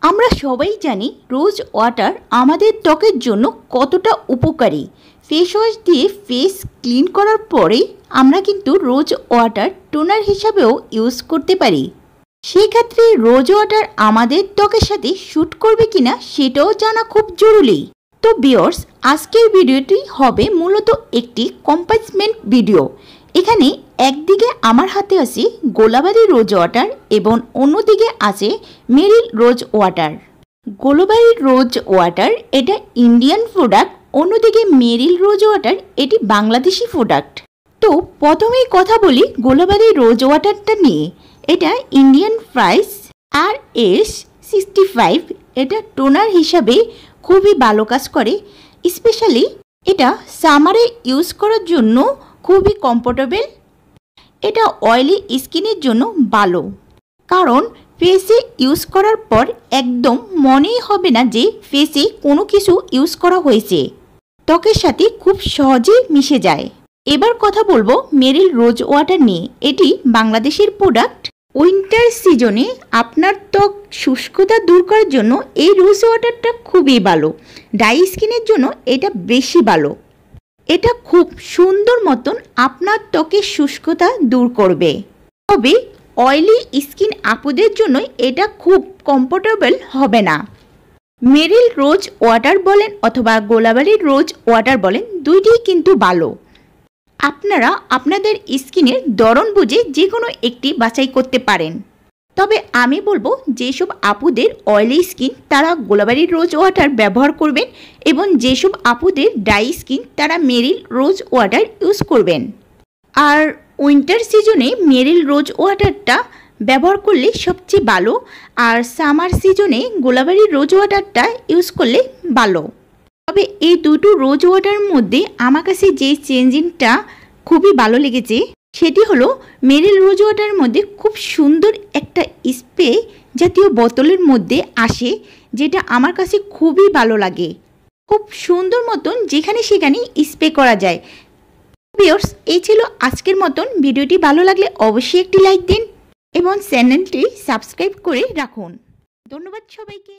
আমরা সবাই জানি রোজ ওয়াটার আমাদের ত্বকের জন্য কতটা উপকারী। ফেস ওয়াশ দিয়ে ফেস ক্লিন করার পরে আমরা কিন্তু রোজ ওয়াটার টোনার হিসাবেও ইউজ করতে পারি। সেক্ষেত্রে রোজ ওয়াটার আমাদের ত্বকের সাথে শ্যুট করবে কিনা সেটাও জানা খুব জরুরি। তো ভিউয়ার্স, আজকের ভিডিওটি হবে মূলত একটি কম্পারিজমেন্ট ভিডিও। এখানে একদিকে আমার হাতে আছে গোলাবারি রোজ ওয়াটার এবং অন্যদিকে আছে মেরিল রোজ ওয়াটার। গোলাবারি রোজ ওয়াটার এটা ইন্ডিয়ান প্রোডাক্ট, অন্যদিকে মেরিল রোজ ওয়াটার এটি বাংলাদেশি প্রোডাক্ট। তো প্রথমেই কথা বলি গোলাবারি রোজ ওয়াটারটা নিয়ে। এটা ইন্ডিয়ান প্রাইস RS65। এটা টোনার হিসাবে খুবই ভালো কাজ করে। স্পেশালি এটা সামারে ইউজ করার জন্য খুবই কমফোর্টেবল। এটা অয়েলি স্কিনের জন্য ভালো, কারণ ফেসে ইউজ করার পর একদম মনেই হবে না যে ফেসে কোনো কিছু ইউজ করা হয়েছে। ত্বকের সাথে খুব সহজেই মিশে যায়। এবার কথা বলবো মেরিল রোজ ওয়াটার নিয়ে। এটি বাংলাদেশের প্রোডাক্ট। উইন্টার সিজনে আপনার ত্বক শুষ্কতা দূর করার জন্য এই রোজ ওয়াটারটা খুবই ভালো। ড্রাই স্কিনের জন্য এটা বেশি ভালো। এটা খুব সুন্দর মতন আপনার ত্বকের শুষ্কতা দূর করবে। তবে অয়েলি স্কিন আপুদের জন্য এটা খুব কমফোর্টেবল হবে না। মেরিল রোজ ওয়াটার বলেন অথবা গোলাবারি রোজ ওয়াটার বলেন, দুইটিই কিন্তু ভালো। আপনারা আপনাদের স্কিনের ধরন বুঝে যে কোনো একটি বাছাই করতে পারেন। তবে আমি বলবো যেসব আপুদের অয়েলি স্কিন তারা গোলাবারি রোজ ওয়াটার ব্যবহার করবেন, এবং যেসব আপুদের ড্রাই স্কিন তারা মেরিল রোজ ওয়াটার ইউজ করবেন। আর উইন্টার সিজনে মেরিল রোজ ওয়াটারটা ব্যবহার করলে সবচেয়ে ভালো, আর সামার সিজনে গোলাবারি রোজ ওয়াটারটা ইউজ করলে ভালো। তবে এই দুটো রোজ ওয়াটারের মধ্যে আমার কাছে যে চেঞ্জিংটা খুবই ভালো লেগেছে সেটি হলো মেরিল রোজ ওয়াটারের মধ্যে খুব সুন্দর একটা স্প্রে জাতীয় বোতলের মধ্যে আসে, যেটা আমার কাছে খুবই ভালো লাগে। খুব সুন্দর মতন যেখানে সেখানে স্প্রে করা যায়। ভিউয়ার্স, এই ছিল আজকের মতন। ভিডিওটি ভালো লাগলে অবশ্যই একটি লাইক দিন এবং চ্যানেলটি সাবস্ক্রাইব করে রাখুন। ধন্যবাদ সবাইকে।